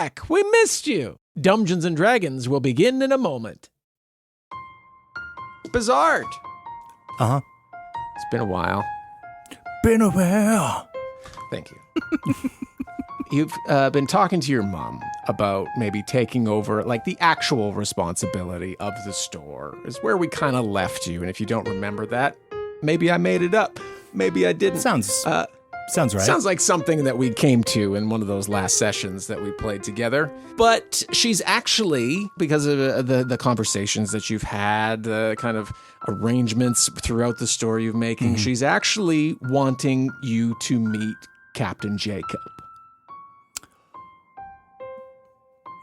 back. We missed you. Dumbgeons and Dragons will begin in a moment. Bizard. Uh-huh. It's been a while. Been a while. Thank you. You've been talking to your mom about maybe taking over, like, the actual responsibility of the store is where we kind of left you. And if you don't remember that, maybe I made it up. Maybe I didn't. Sounds right. Sounds like something that we came to in one of those last sessions that we played together. But she's actually, because of the conversations that you've had, the kind of arrangements throughout the store you're making, she's actually wanting you to meet Captain Jacob.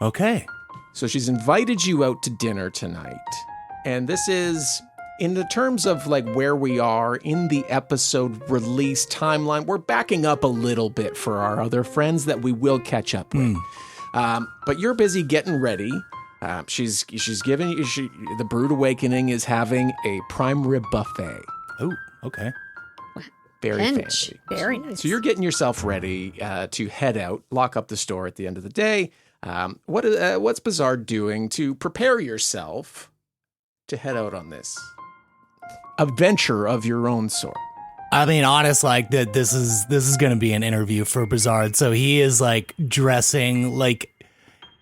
Okay. So she's invited you out to dinner tonight. And this is, in the terms of like where we are in the episode release timeline, we're backing up a little bit for our other friends that we will catch up with. But you're busy getting ready. She's giving you, the Brood Awakening is having a prime rib buffet. Oh, okay. Very Bench. fancy. Very nice. So you're getting yourself ready to head out, lock up the store at the end of the day. What's Bizard doing to prepare yourself to head out on this adventure of your own sort? I mean, honest, like this is going to be an interview for Bizard. So he is like dressing like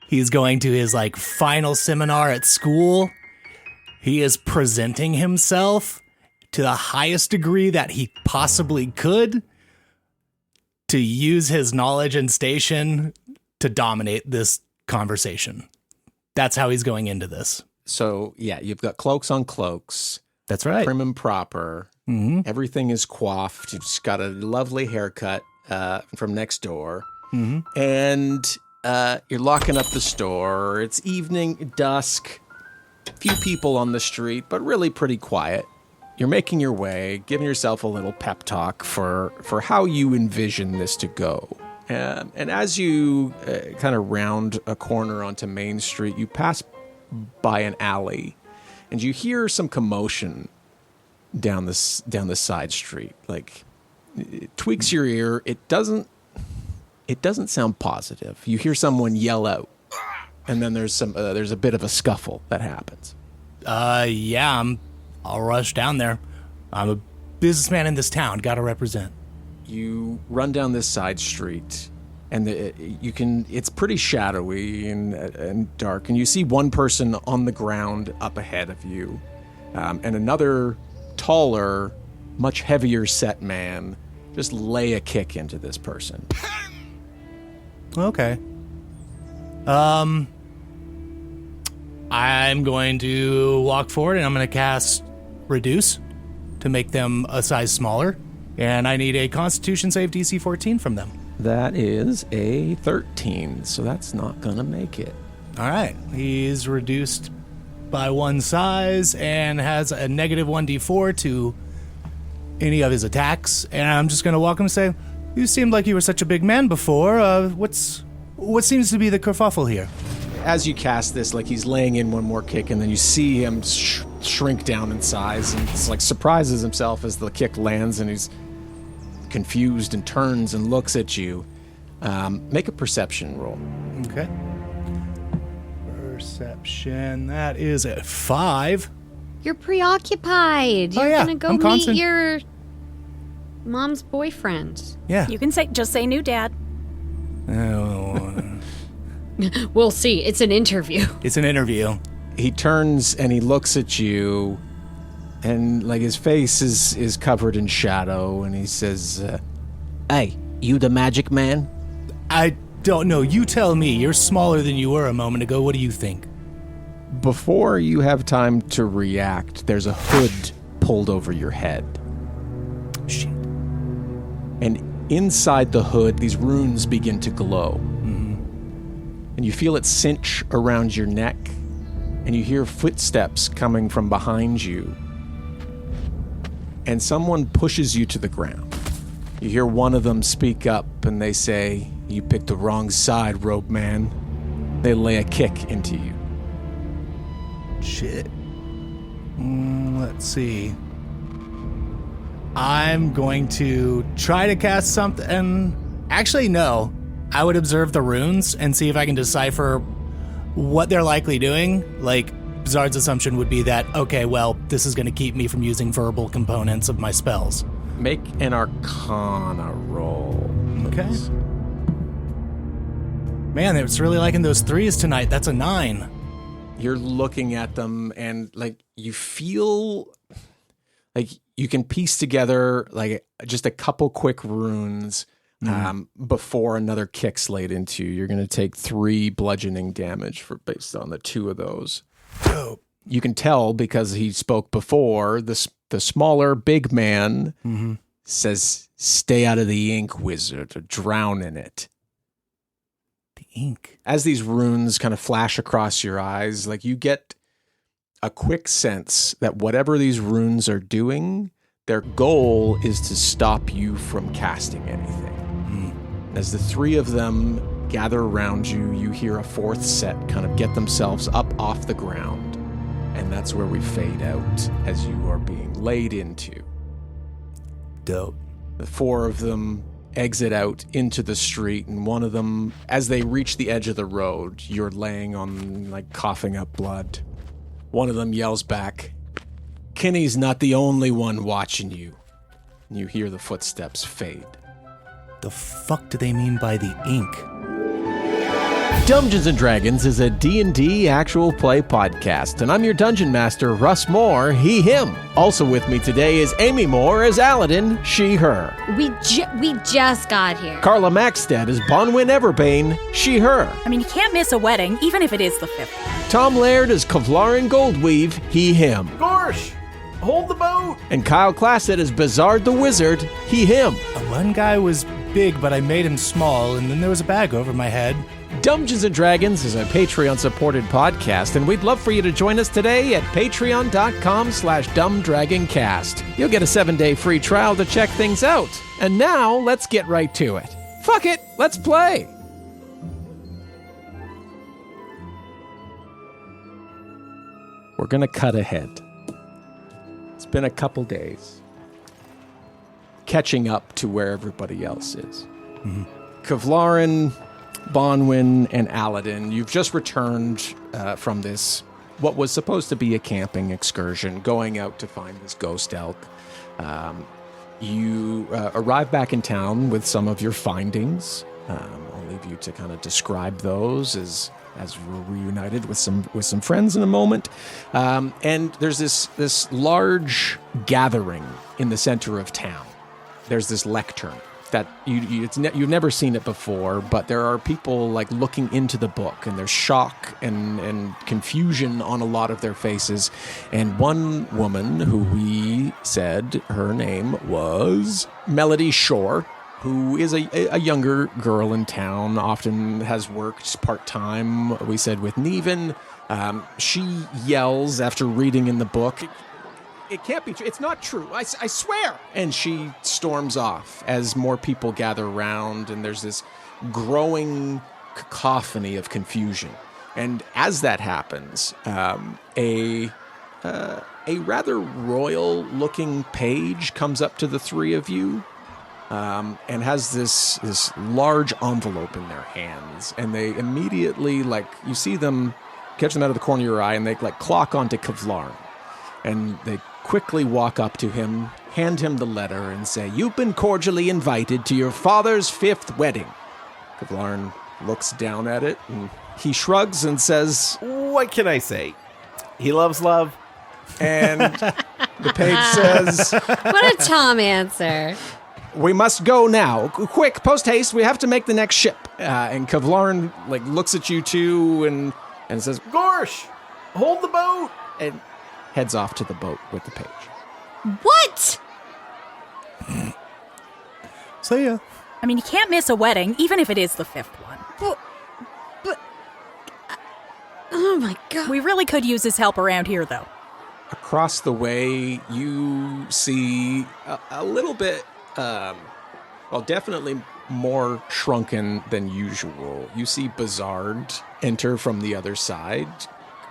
he's going to his like final seminar at school. He is presenting himself to the highest degree that he possibly could to use his knowledge and station to dominate this conversation. That's how he's going into this. So, yeah, you've got cloaks on cloaks. That's right. Prim and proper. Mm-hmm. Everything is coiffed. You've just got a lovely haircut from next door. Mm-hmm. And you're locking up the store. It's evening, dusk. Few people on the street, but really pretty quiet. You're making your way, giving yourself a little pep talk for how you envision this to go. And as you kind of round a corner onto Main Street, you pass by an alley, and you hear some commotion down the side street. Like, it tweaks your ear. It doesn't sound positive. You hear someone yell out, and then there's a bit of a scuffle that happens. Yeah, I'll rush down there. I'm a businessman in this town. Got to represent. You run down this side street, and it's pretty shadowy and dark, and you see one person on the ground up ahead of you, and another taller, much heavier set man just lay a kick into this person. Okay. I'm going to walk forward, and I'm going to cast Reduce to make them a size smaller. And I need a Constitution save DC 14 from them. That is a 13, so that's not going to make it. All right. He's reduced by one size and has a negative 1d4 to any of his attacks. And I'm just going to walk him and say, you seemed like you were such a big man before. What seems to be the kerfuffle here? As you cast this, like, he's laying in one more kick, and then you see him shrink down in size, and it's like surprises himself as the kick lands, and he's confused and turns and looks at you. Make a perception roll. Okay. Perception. That is a 5. You're preoccupied. You're yeah, gonna go I'm meet constant. your mom's boyfriend. Yeah. You can just say new dad. Oh, We'll see. It's an interview. it's an interview. He turns and he looks at you, and like his face is covered in shadow, and he says, "Hey, you the magic man?" I don't know. You tell me. You're smaller than you were a moment ago. What do you think? Before you have time to react, there's a hood pulled over your head. Shit. And inside the hood, these runes begin to glow. And you feel it cinch around your neck, and you hear footsteps coming from behind you. And someone pushes you to the ground. You hear one of them speak up, and they say, "You picked the wrong side, rope man." They lay a kick into you. Shit. Let's see. I'm going to try to cast something. Actually, no. I would observe the runes and see if I can decipher what they're likely doing. Like, Bizard's assumption would be that, okay, well, this is going to keep me from using verbal components of my spells. Make an Arcana roll. Okay. Please. Man, it's really liking those 3s tonight. That's a 9. You're looking at them and like you feel like you can piece together like just a couple quick runes before another kick's laid into you. You're going to take 3 bludgeoning damage based on the 2 of those. Oh. You can tell because he spoke before, the smaller big man says, "Stay out of the ink, wizard, or drown in it." The ink. As these runes kind of flash across your eyes, like you get a quick sense that whatever these runes are doing, their goal is to stop you from casting anything. As the 3 of them gather around you, you hear a 4th set kind of get themselves up off the ground. And that's where we fade out as you are being laid into. Dope. The 4 of them exit out into the street, and one of them, as they reach the edge of the road, you're laying on, like, coughing up blood. One of them yells back, "Kinney's not the only one watching you." And you hear the footsteps fade. The fuck do they mean by the ink? Dumbgeons and Dragons is a D&D actual play podcast, and I'm your dungeon master, Russ More, he, him. Also with me today is Amy Moore as Aladdin, she, her. We just got here. Carla Maxted as Bonwyn Everbane, she, her. I mean, you can't miss a wedding, even if it is the 5th. Tom Laird as Kevlarin Goldweave, he, him. Gorsh! Hold the boat! And Kyle Claset as Bizard the Wizard, he, him. One guy was big, but I made him small, and then there was a bag over my head. Dumbgeons and Dragons is a Patreon-supported podcast, and we'd love for you to join us today at patreon.com/dumbdragoncast. You'll get a 7-day free trial to check things out. And now, let's get right to it. Fuck it, let's play! We're gonna cut ahead. It's been a couple days. Catching up to where everybody else is. Kevlarin, Bonwyn, and Aladdin, you've just returned from this, what was supposed to be a camping excursion, going out to find this Ghost Elk. You arrive back in town with some of your findings. I'll leave you to kind of describe those as we're reunited with some friends in a moment. And there's this large gathering in the center of town. There's this lectern that you've never seen it before, but there are people like looking into the book, and there's shock and confusion on a lot of their faces. And one woman who we said her name was Melody Shore, who is a younger girl in town, often has worked part-time, we said, with Neven. She yells after reading in the book, "It can't be true. It's not true. I swear." And she storms off as more people gather around, and there's this growing cacophony of confusion. And as that happens, a rather royal-looking page comes up to the 3 of you and has this large envelope in their hands. And they immediately, like, you see them, catch them out of the corner of your eye, and they, like, clock onto Kevlarin. And they quickly walk up to him, hand him the letter, and say, "You've been cordially invited to your father's 5th wedding." Kevlarin looks down at it, and he shrugs and says, What can I say? He loves love. and the page says, What a Tom answer. "We must go now. Quick, post-haste, we have to make the next ship." And Kevlarin, like, looks at you two and says, Gorsh! Hold the boat! and heads off to the boat with the page. What? See ya. I mean, you can't miss a wedding, even if it is the 5th one. But oh my God. We really could use his help around here, though. Across the way, you see a little bit, definitely more shrunken than usual. You see Bizard enter from the other side,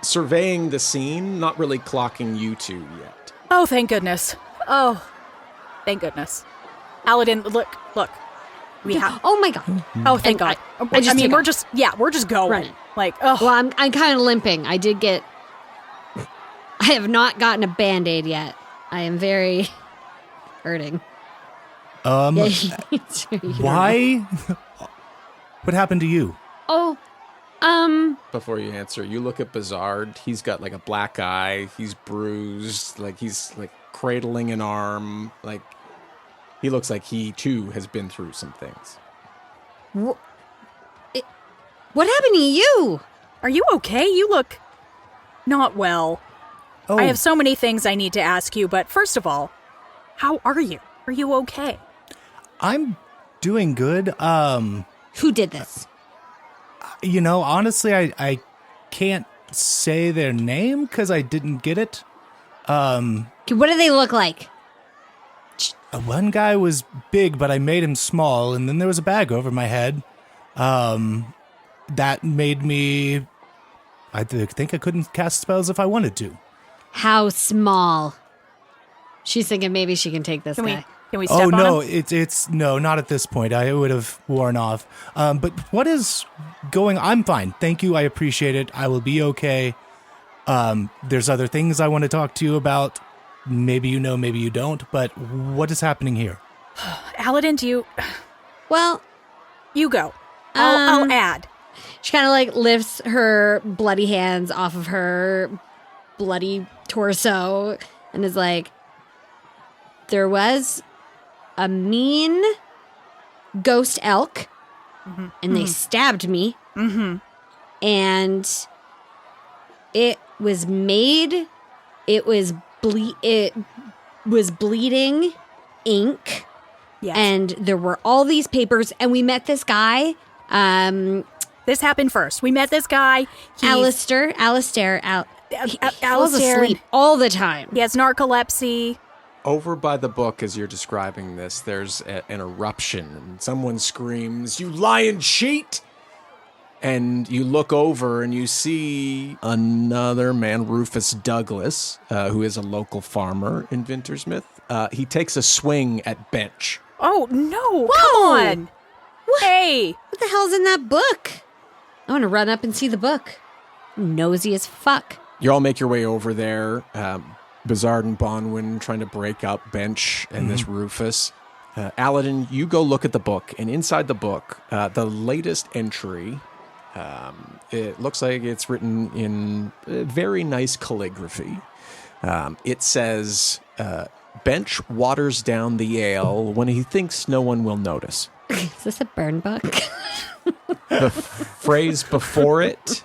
surveying the scene, not really clocking you two yet. Oh, thank goodness. Oh, thank goodness. Aladdin, look. We have. Oh my god. Oh, thank And God. I just took we're off. just going. Running. Like, oh, Well, I'm kind of limping. I have not gotten a Band-Aid yet. I am very hurting. Yeah, you don't know. Why? What happened to you? Oh, Before you answer, you look at Bizard. He's got like a black eye. He's bruised. Like he's like cradling an arm. Like he looks like he too has been through some things. what happened to you? are you okay? You look not well. Oh, I have so many things I need to ask you, but first of all, how are you? Are you okay? I'm doing good. Who did this? Honestly, I can't say their name because I didn't get it. Okay, what do they look like? One guy was big, but I made him small, and then there was a bag over my head. That made me... I think I couldn't cast spells if I wanted to. How small? She's thinking maybe she can take this guy. Can we step Oh, on no, him? it's no, not at this point. I would have worn off. But what is going... I'm fine. Thank you. I appreciate it. I will be okay. There's other things I want to talk to you about. Maybe you know, maybe you don't. But what is happening here? Aladdin, Well, you go. I'll add. she kind of like lifts her bloody hands off of her bloody torso and is like, there was a mean ghost elk and they stabbed me. And it was made, it was bleeding ink. Yes. And there were all these papers, and we met this guy, This happened first. We met this guy. Alistair. He falls Alistair. asleep all the time. He has narcolepsy. Over by the book, as you're describing this, there's an eruption, and someone screams, "You lying cheat!" And you look over and you see another man, Rufus Douglas, who is a local farmer in Vintersmith. He takes a swing at Bench. Oh, no. Whoa. Come on. What? Hey. What the hell's in that book? I want to run up and see the book. Nosy as fuck. You all make your way over there. Bizard and Bonwin trying to break up Bench and this Rufus. Aladdin, you go look at the book, and inside the book, the latest entry, it looks like it's written in very nice calligraphy. It says, Bench waters down the ale when he thinks no one will notice. Is this a burn book? The phrase before it,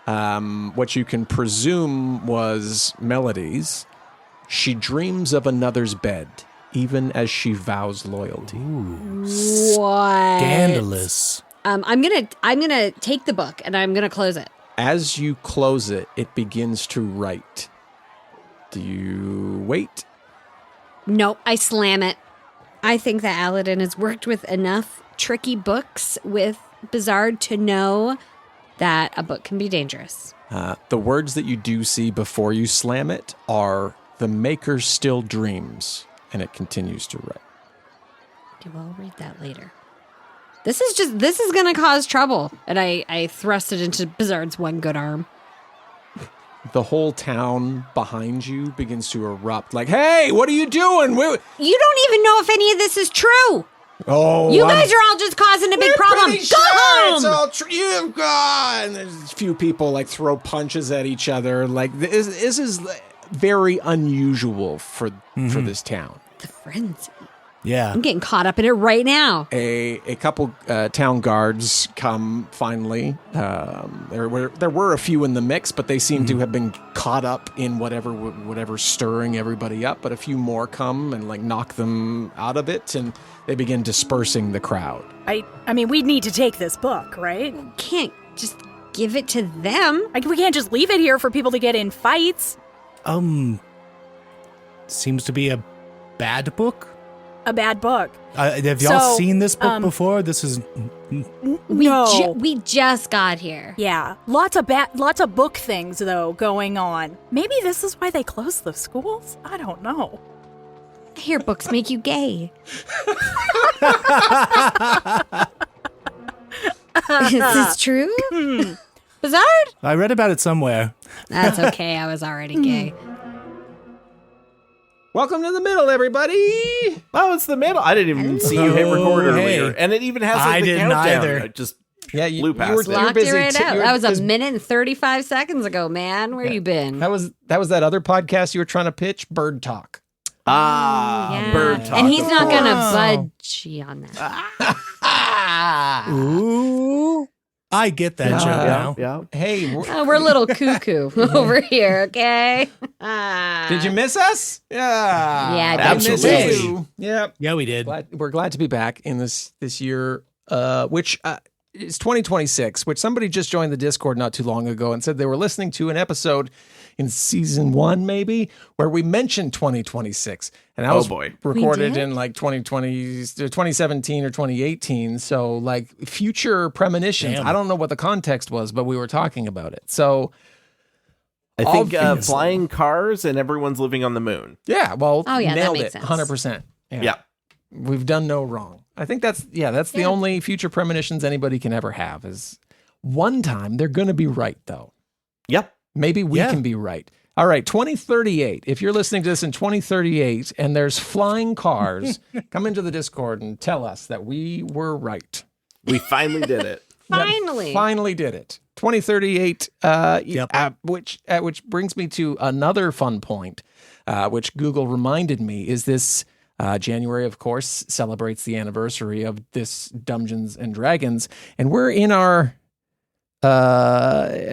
what you can presume was melodies. She dreams of another's bed, even as she vows loyalty. What? Scandalous. I'm gonna take the book and I'm gonna close it. As you close it, it begins to write. Do you wait? Nope, I slam it. I think that Aladdin has worked with enough tricky books with Bizard to know that a book can be dangerous. The words that you do see before you slam it are, "The maker still dreams," and it continues to write. Okay, well, I'll read that later. This is gonna cause trouble. And I thrust it into Bizard's one good arm. The whole town behind you begins to erupt like, "Hey, what are you doing?" You don't even know if any of this is true. Oh, You guys are all just causing a big problem. Go home! It's all true. You've gone. There's a few people like throw punches at each other. Like this is very unusual for this town. The frenzy. Yeah. I'm getting caught up in it right now. A couple town guards come finally. There were a few in the mix, but they seem to have been caught up in whatever stirring everybody up. But a few more come and like knock them out of it, and they begin dispersing the crowd. I mean, we need to take this book, right? Can't just give it to them. We can't just leave it here for people to get in fights. Seems to be a bad book. A bad book. Have y'all So, seen this book before? This is... We just got here. Yeah, lots of book things though going on. Maybe this is why they closed the schools. I don't know. I hear books make you gay. Is this true? Bizard? I read about it somewhere. That's okay. I was already gay. Welcome to the middle, everybody. Oh, it's the middle. I didn't even see you hit record earlier. And it even has I like the didn't countdown. either. I just Yeah, blew past it. Locked busy it right t- out. you were- That was a this- minute and 35 seconds ago, man. Where you been? That was that other podcast you were trying to pitch, Bird Talk. Yeah. Bird talk. And he's of not course. going to budge on that. Ooh. I get that joke now. Yeah. Hey, We're a little cuckoo over here, okay? did you miss us? Yeah. Yeah, I I missed absolutely. you. Yep. Yeah, we did. We're glad to be back in this year, which is 2026, which somebody just joined the Discord not too long ago and said they were listening to an episode in season 1, maybe, where we mentioned 2026. And that was recorded did? in like 2017 or 2018. So like future premonitions. Damn. I don't know what the context was, but we were talking about it. So I think obviously- flying cars and everyone's living on the moon. yeah, well, Oh, yeah, that nailed makes it, sense. 100%. Yeah. We've done no wrong. I think that's the only future premonitions anybody can ever have is one time they're going to be right, though. Yep. Maybe we Yeah. can be right. All right, 2038. If you're listening to this in 2038 and there's flying cars, come into the Discord and tell us that we were right. We finally did it. Finally. Finally did it. 2038, Yep. which brings me to another fun point, which Google reminded me is this January, of course, celebrates the anniversary of this Dumbgeons and Dragons, and we're in our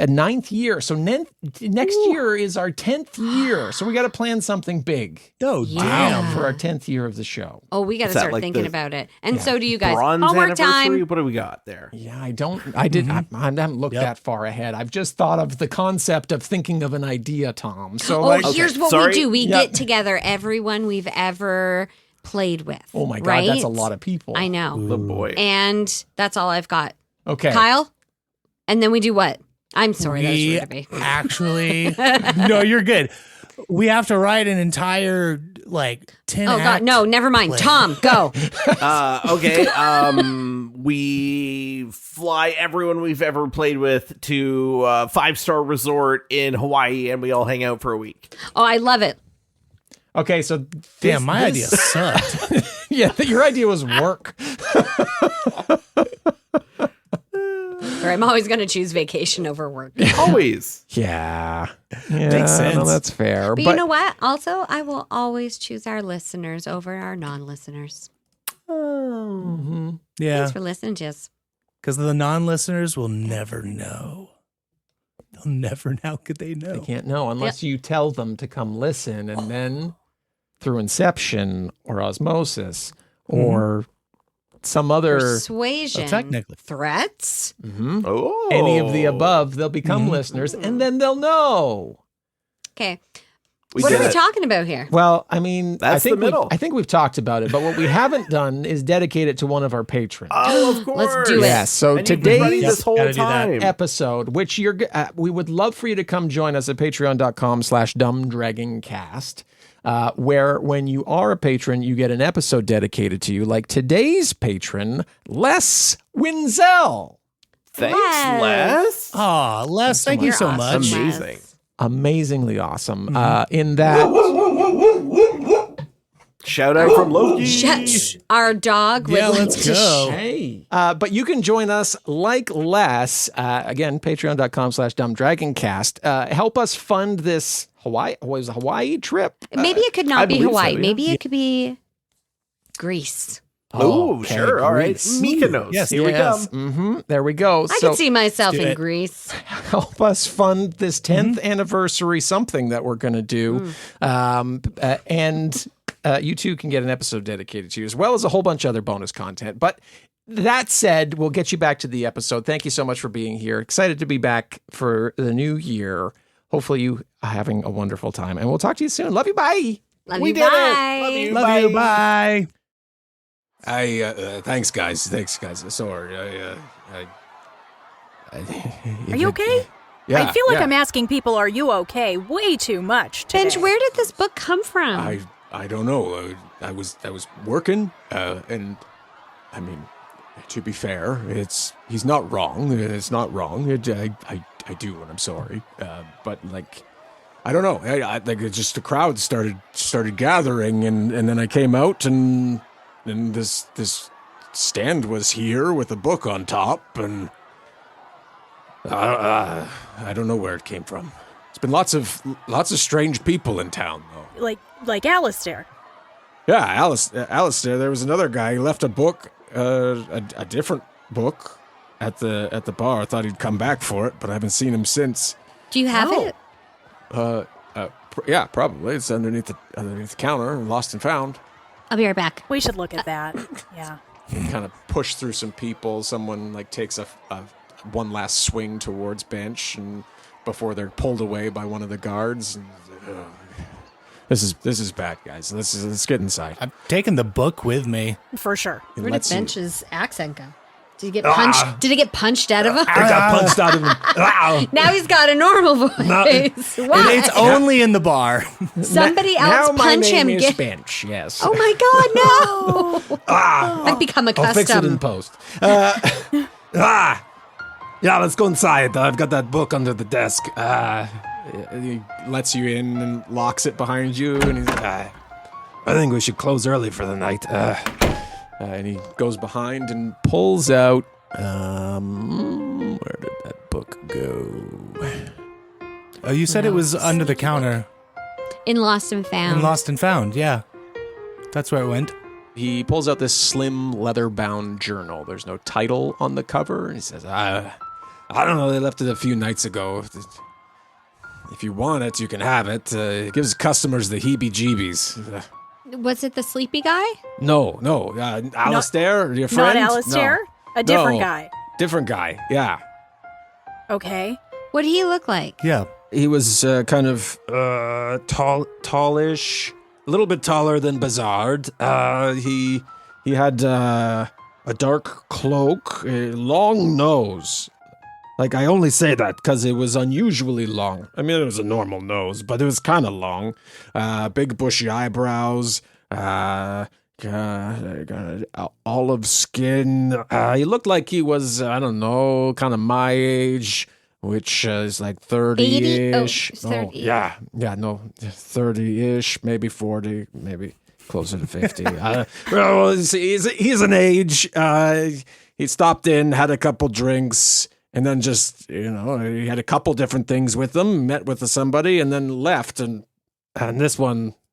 9th year. So next year is our 10th year. So we got to plan something big. Oh, Yeah. damn. For our 10th year of the show. Oh, we got to Is that start like thinking the about it. And so do you guys. Bronze Homework anniversary? time. What do we got there? Yeah, I haven't looked Yep. that far ahead. I've just thought of the concept of thinking of an idea, Tom. So Oh, like, here's what sorry. we do. We Yep. get together everyone we've ever played with. oh my God, right? that's a lot of people. I know. The boy. And that's all I've got. Okay. Kyle? And then we do what? I'm sorry, that was We rude of me. actually, no, you're good. We have to write an entire 10 Oh, God. act No, never mind. play. Tom, go. Okay. We fly everyone we've ever played with to a 5-star resort in Hawaii, and we all hang out for a week. Oh, I love it. Okay, so Damn, my idea sucked. yeah, your idea was work. Or I'm always going to choose vacation over work. Always. Yeah. Makes sense. No, that's fair. But you know what? Also, I will always choose our listeners over our non-listeners. Mhm. Yeah, Thanks for listening, Jess. because the non-listeners will never know. They'll never know. How could they know? They can't know unless you tell them to come listen, and then through inception or osmosis or some other Persuasion. technically. Threats. Oh. any of the above, they'll become listeners, and then they'll know. Okay. We What did are we it. talking about here? Well, I mean, That's the middle. I think we've talked about it, but what we haven't done is dedicate it to one of our patrons. Oh, of course. Let's do it. Yes. So And you've been running today's this whole Gotta do that. time. episode, which we would love for you to come join us at patreon.com/dumbdragoncast, where when you are a patron, you get an episode dedicated to you, like today's patron, Les Winzel. Thanks, Les. Les. Oh, Les, thank you so You're much. awesome, Amazing. Les. Amazingly awesome. In that, Shout out from Loki. Shh. Our dog would Yeah, like let's to go. hey, but you can join us like Les, again, patreon.com/dumbdragoncast. Help us fund this Hawaii trip. Maybe it could I not be believe so, Hawaii. yeah. Maybe it could be Greece. Oh, Okay, sure. All right. Greece. Mykonos. Yes, Here we come. Mm-hmm. There we go. I So could see myself do in it. Greece. help us fund this 10th anniversary something that we're going to do. And you too can get an episode dedicated to you, as well as a whole bunch of other bonus content. But that said, we'll get you back to the episode. Thank you so much for being here. Excited to be back for the new year. Hopefully you are having a wonderful time. And we'll talk to you soon. Love you. Bye. Love We you. did it. Bye. Love you. Love you. Bye. Thanks, guys. Sorry. Are you okay? Yeah, I feel like yeah. I'm asking people, are you okay? Way too much today. Benj, where did this book come from? I don't know. I was working, and I mean, to be fair, he's not wrong. It's not wrong. I do, and I'm sorry. But like, I don't know. I like it just the crowd started gathering, and then I came out, and this stand was here with a book on top, and I don't know where it came from. It's been lots of strange people in town, though. Like Alistair. Yeah, Alistair. There was another guy. He left a book, a different book, at the bar. I thought he'd come back for it, but I haven't seen him since. Do you have it? Yeah, probably. It's underneath the counter, lost and found. I'll be right back. We should look at that. Yeah. Kind of push through some people. Someone like takes a one last swing towards bench, and before they're pulled away by one of the guards. And, this is bad, guys. Let's get inside. I'm taking the book with me. For sure. Where did Bench's accent go? Did he get punched? Did it get punched out of him? I got punched out of him. Now he's got a normal voice. Why? It's only in the bar. Somebody else punch him. Is Bench, yes. Oh my God, no! I've become accustomed. I'll fix it in post. Yeah, let's go inside. I've got that book under the desk. He lets you in and locks it behind you, and he's like, I think we should close early for the night. And he goes behind and pulls out, where did that book go? Oh, you said it was under the counter. In Lost and Found. In Lost and Found, yeah. That's where it went. He pulls out this slim leather-bound journal. There's no title on the cover. He says, I don't know, they left it a few nights ago. If you want it, you can have it. It gives customers the heebie-jeebies. Was it the sleepy guy? No. Alistair, your friend? Not Alistair? No. A different guy. Different guy, yeah. Okay. What did he look like? Yeah. He was kind of tallish, a little bit taller than Bizard. He had a dark cloak, a long nose. Like, I only say that because it was unusually long. I mean, it was a normal nose, but it was kind of long. Big bushy eyebrows, olive skin. He looked like he was, I don't know, kind of my age, which is like 30-ish. 30. Yeah, no, 30-ish, maybe 40, maybe closer to 50. Well, he's an age. He stopped in, had a couple drinks, and then just, he had a couple different things with him, met with somebody, and then left. And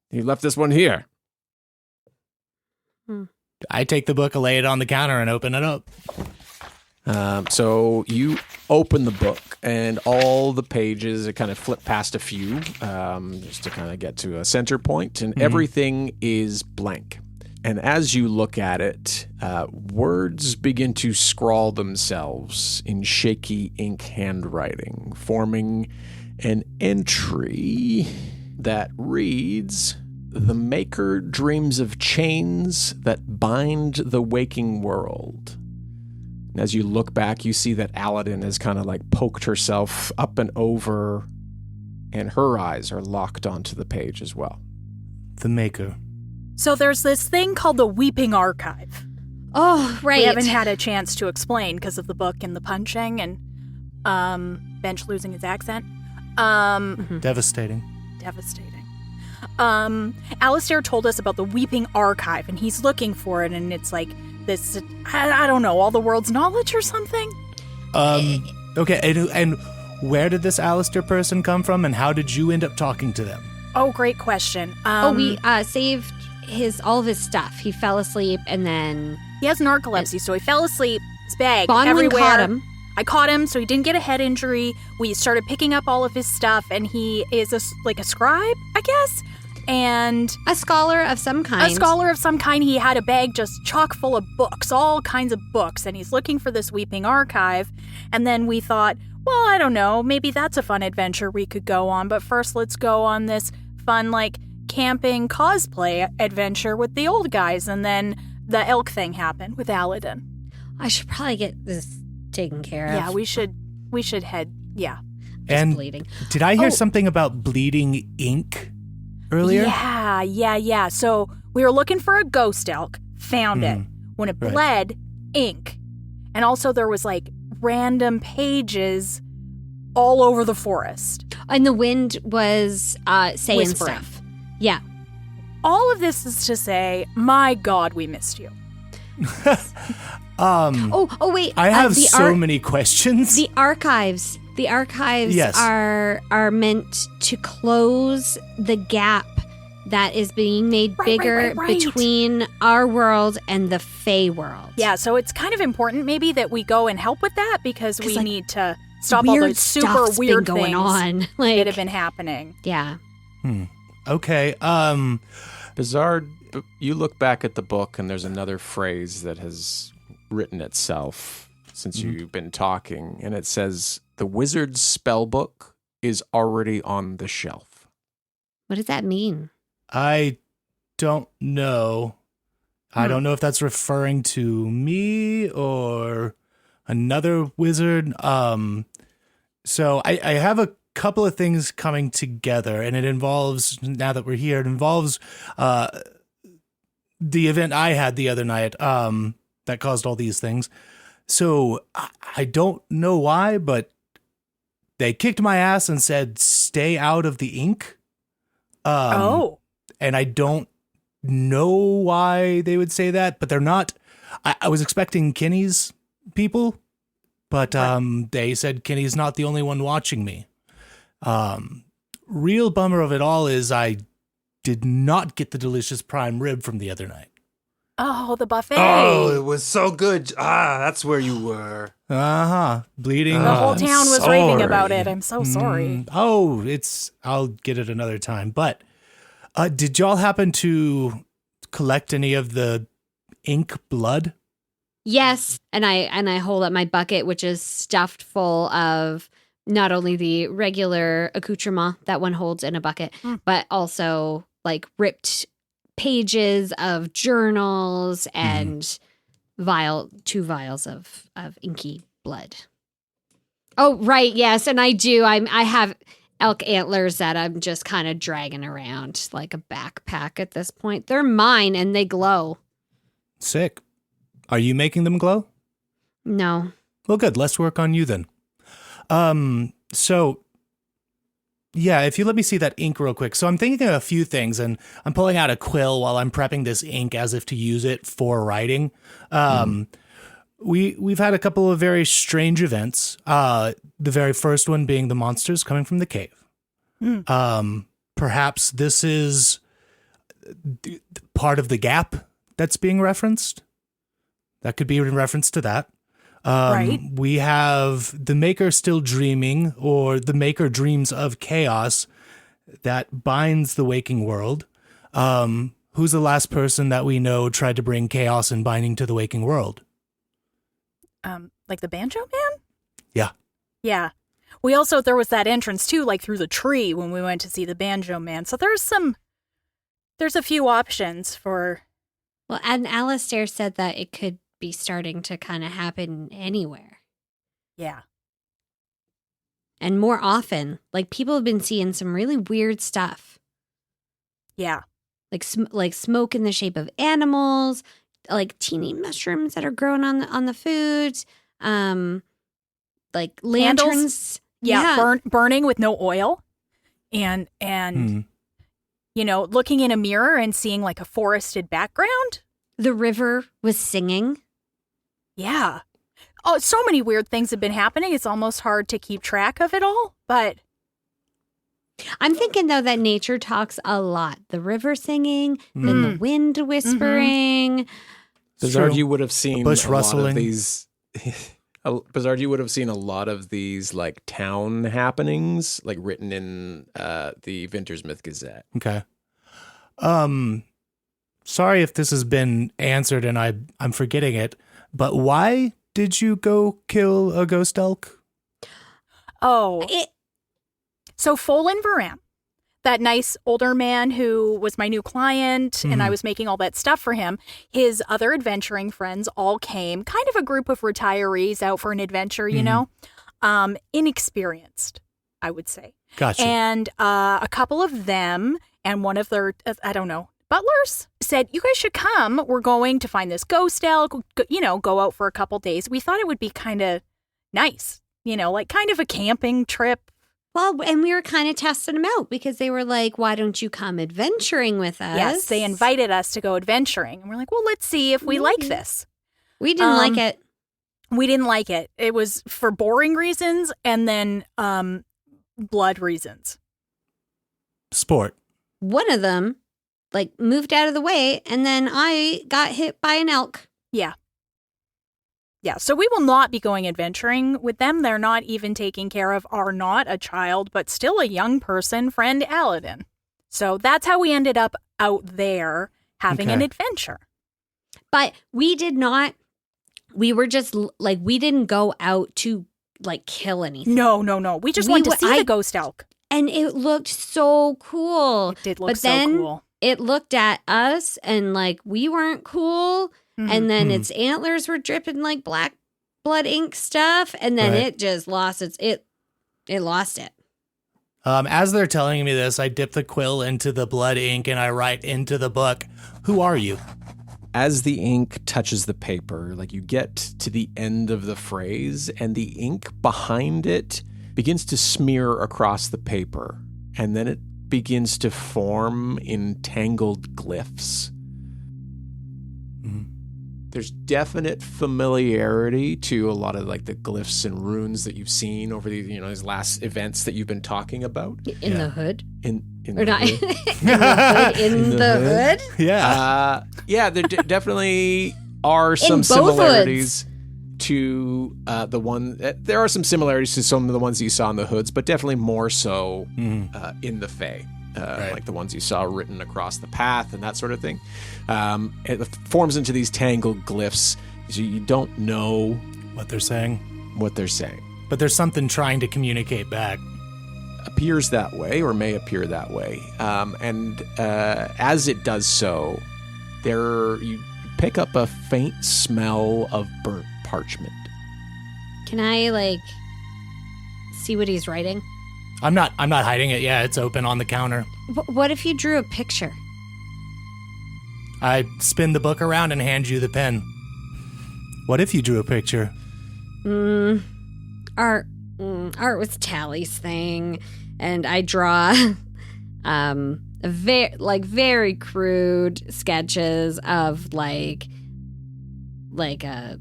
he left this one here. I take the book, lay it on the counter, and open it up. So you open the book, and all the pages, it kind of flip past a few, just to kind of get to a center point, and everything is blank. And as you look at it, words begin to scrawl themselves in shaky ink handwriting, forming an entry that reads, "The maker dreams of chains that bind the waking world." And as you look back, you see that Aladdin has kind of like poked herself up and over, and her eyes are locked onto the page as well. The maker. So there's this thing called the Weeping Archive. Oh, right. We haven't had a chance to explain because of the book and the punching and Bench losing his accent. Devastating. Alistair told us about the Weeping Archive, and he's looking for it, and it's like this, I don't know, all the world's knowledge or something? Okay, and where did this Alistair person come from, and how did you end up talking to them? Oh, great question. We saved all of his stuff. He fell asleep, and then he has narcolepsy, so he fell asleep. His bag Bonwin everywhere. caught him. I caught him, so he didn't get a head injury. We started picking up all of his stuff, and he is a scribe, I guess, and a scholar of some kind. A scholar of some kind. He had a bag just chock full of books, all kinds of books, and he's looking for this Weeping Archive. And then we thought, well, I don't know, maybe that's a fun adventure we could go on, but first let's go on this fun, like, camping cosplay adventure with the old guys, and then the elk thing happened with Aladdin. I should probably get this taken care of. Yeah, we should head, yeah. And bleeding. Did I hear something about bleeding ink earlier? Yeah. So we were looking for a ghost elk, found it. When it bled, ink. And also there was like random pages all over the forest. And the wind was saying Whispering. stuff. Yeah. All of this is to say, my God, we missed you. Oh, wait. I have many questions. The archives. The archives Yes. are meant to close the gap that is being made bigger right. between our world and the Fey world. Yeah, so it's kind of important maybe that we go and help with that because we like, need to stop all weird those super stuff's weird been going things on. that have been happening. Yeah. Okay. Bizard, you look back at the book and there's another phrase that has written itself since you've been talking, and it says, "The wizard's spell book is already on the shelf." What does that mean? I don't know. I don't know if that's referring to me or another wizard. So I have a couple of things coming together, and it involves, now that we're here, it involves the event I had the other night that caused all these things. So I don't know why, but they kicked my ass and said, "Stay out of the ink." And I don't know why they would say that, but they're not. I was expecting Kenny's people, but they said Kenny's not the only one watching me. Real bummer of it all is I did not get the delicious prime rib from the other night. Oh, the buffet. Oh, it was so good. That's where you were. Bleeding. The whole I'm town was raving about sorry. it. I'm so sorry. I'll get it another time. But did y'all happen to collect any of the ink blood? Yes, and I hold up my bucket, which is stuffed full of not only the regular accoutrement that one holds in a bucket, but also like ripped pages of journals and two vials of inky blood. Oh, right, yes, and I do. I have elk antlers that I'm just kind of dragging around like a backpack at this point. They're mine and they glow. Sick. Are you making them glow? No. Well, good. Let's work on you then. So, yeah, if you let me see that ink real quick. So I'm thinking of a few things, and I'm pulling out a quill while I'm prepping this ink as if to use it for writing. We've had a couple of very strange events. The very first one being the monsters coming from the cave. Perhaps this is part of the gap that's being referenced. That could be in reference to that. Right. We have the Maker still dreaming, or the Maker dreams of chaos that binds the waking world. Who's the last person that we know tried to bring chaos and binding to the waking world? Like the Banjo Man? Yeah. Yeah. There was that entrance too, like through the tree when we went to see the Banjo Man. So there's a few options for. Well, and Alistair said that it could be starting to kind of happen anywhere. Yeah. And more often, like people have been seeing some really weird stuff. Yeah. Like smoke in the shape of animals, like teeny mushrooms that are growing on the foods, like lanterns. Candles. Yeah. Burning with no oil. And looking in a mirror and seeing like a forested background. The river was singing. Yeah. Oh, so many weird things have been happening. It's almost hard to keep track of it all, but I'm thinking though that nature talks a lot. The river singing, then the wind whispering. Bizard, you would have seen bush a rustling. lot of these. Bizard, you would have seen a lot of these like town happenings, like written in the Vinters Myth Gazette. Okay. Sorry if this has been answered and I'm forgetting it, but why did you go kill a ghost elk? So Folin Varam, that nice older man who was my new client and I was making all that stuff for him, his other adventuring friends all came, kind of a group of retirees out for an adventure, inexperienced, I would say. Gotcha. And a couple of them and one of their, butlers said, you guys should come. We're going to find this ghost elk, go out for a couple days. We thought it would be kind of nice, like kind of a camping trip. Well, and we were kind of testing them out because they were like, why don't you come adventuring with us? Yes, they invited us to go adventuring. And we're like, well, let's see if we like this. We didn't like it. We didn't like it. It was for boring reasons and then blood reasons. Sport. One of them, moved out of the way, and then I got hit by an elk. Yeah. Yeah, so we will not be going adventuring with them. They're not even taking care of our not a child, but still a young person, friend Aladdin. So that's how we ended up out there having an adventure. But we did not, we were just, we didn't go out to, kill anything. No. We just wanted to see the ghost elk. And it looked so cool. It did look so cool. It looked at us and, we weren't cool. Mm-hmm. And then its antlers were dripping like black blood ink stuff. And then it just lost it lost it. As they're telling me this, I dip the quill into the blood ink and I write into the book, "Who are you?" As the ink touches the paper, you get to the end of the phrase and the ink behind it begins to smear across the paper. And then it begins to form in tangled glyphs. There's definite familiarity to a lot of the glyphs and runes that you've seen over these last events that you've been talking about. In the hood? In or the not hood. in the hood? Yeah. Yeah, there definitely are some both similarities to the one. There are some similarities to some of the ones you saw in the hoods, but definitely more so in the Fae. Like the ones you saw written across the path and that sort of thing. It forms into these tangled glyphs. So you don't know What they're saying. But there's something trying to communicate back. Appears that way or may appear that way. And as it does so, you pick up a faint smell of burnt parchment. Can I, see what he's writing? I'm not hiding it. Yeah, it's open on the counter. What if you drew a picture? I spin the book around and hand you the pen. What if you drew a picture? Art was Tally's thing, and I draw very crude sketches of like a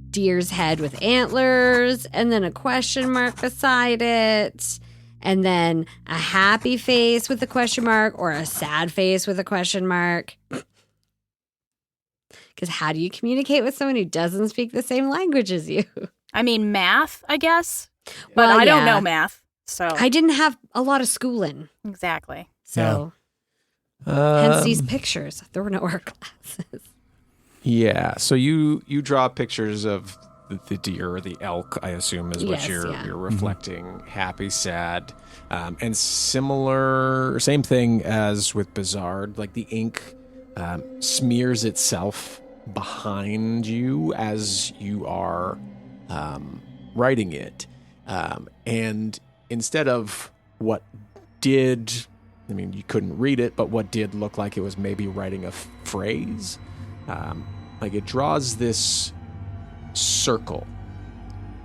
deer's head with antlers, and then a question mark beside it. And then a happy face with a question mark or a sad face with a question mark. Because how do you communicate with someone who doesn't speak the same language as you? I mean, math, I guess. But I don't know math. So I didn't have a lot of schooling. Exactly. So hence these pictures. There were no art classes. Yeah. So you draw pictures of the deer or the elk, I assume, is what you're reflecting. Happy, sad, and same thing as with Bizard. The ink smears itself behind you as you are writing it, and instead of what did, you couldn't read it, but what did look like it was maybe writing a phrase, it draws this circle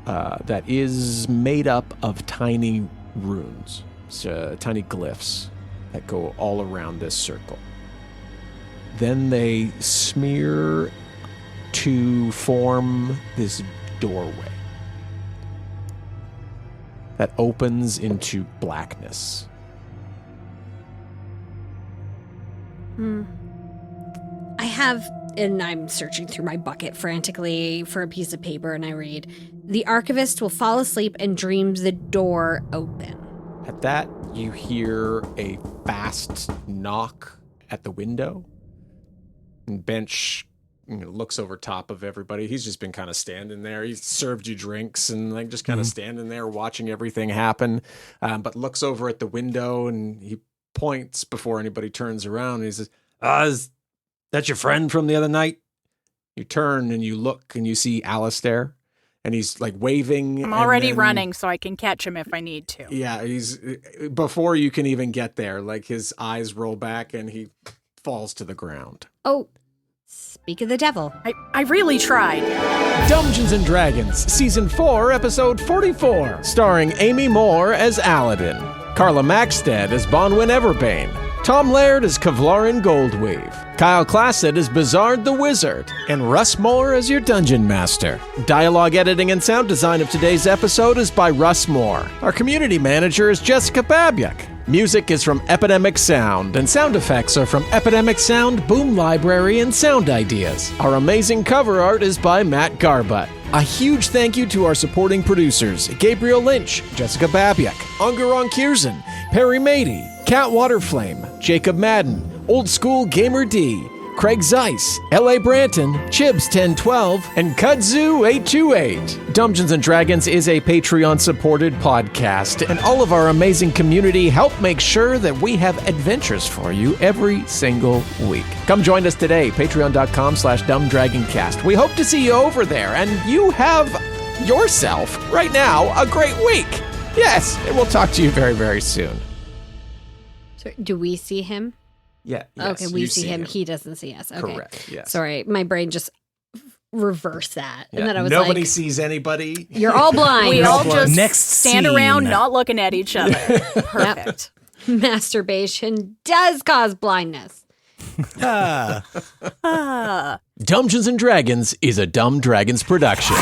that is made up of tiny runes, so tiny glyphs that go all around this circle. Then they smear to form this doorway that opens into blackness. I have, and I'm searching through my bucket frantically for a piece of paper, and I read, "The archivist will fall asleep and dreams the door open." At that, you hear a fast knock at the window. And Bench looks over top of everybody. He's just been kind of standing there. He's served you drinks and just kind of standing there watching everything happen. But looks over at the window and he points before anybody turns around. And he says, "Is that your friend from the other night?" You turn and you look and you see Alistair. and he's like waving. I'm and already then- running, so I can catch him if I need to. Yeah, he's before you can even get there. Like his eyes roll back and he falls to the ground. Oh, speak of the devil. I really tried. Dumbgeons and Dragons, Season 4, Episode 44, starring Amy Moore as Aladdin, Carla Maxted as Bonwyn Everbane, Tom Laird as Kevlarin Goldweave, Kyle Claset as Bizard the Wizard, and Russ More as your Dungeon Master. Dialogue editing and sound design of today's episode is by Russ More. Our community manager is Jessica Babiak. Music is from Epidemic Sound, and sound effects are from Epidemic Sound, Boom Library, and Sound Ideas. Our amazing cover art is by Matt Garbutt. A huge thank you to our supporting producers, Gabriel Lynch, Jessica Babiak, Ungarong Kiersen, Perry Mady, Cat Waterflame, Jacob Madden, Old School Gamer D, Craig Zeiss, L.A. Branton, Chibs1012, and Kudzu828. Dumbgeons and Dragons is a Patreon-supported podcast, and all of our amazing community help make sure that we have adventures for you every single week. Come join us today, patreon.com/dumbdragoncast. We hope to see you over there, and you have yourself, right now, a great week. Yes, and we'll talk to you very, very soon. So, do we see him? Yeah. Yes, okay, we you see him. He doesn't see us. Okay. Correct, yes. Sorry, my brain just reversed that. Yeah. And then I was Nobody like, sees anybody. you're all blind. We all blind. just Next stand scene. around not looking at each other. Perfect. Masturbation does cause blindness. Ah. Dumbgeons and Dragons is a Dumb Dragons production.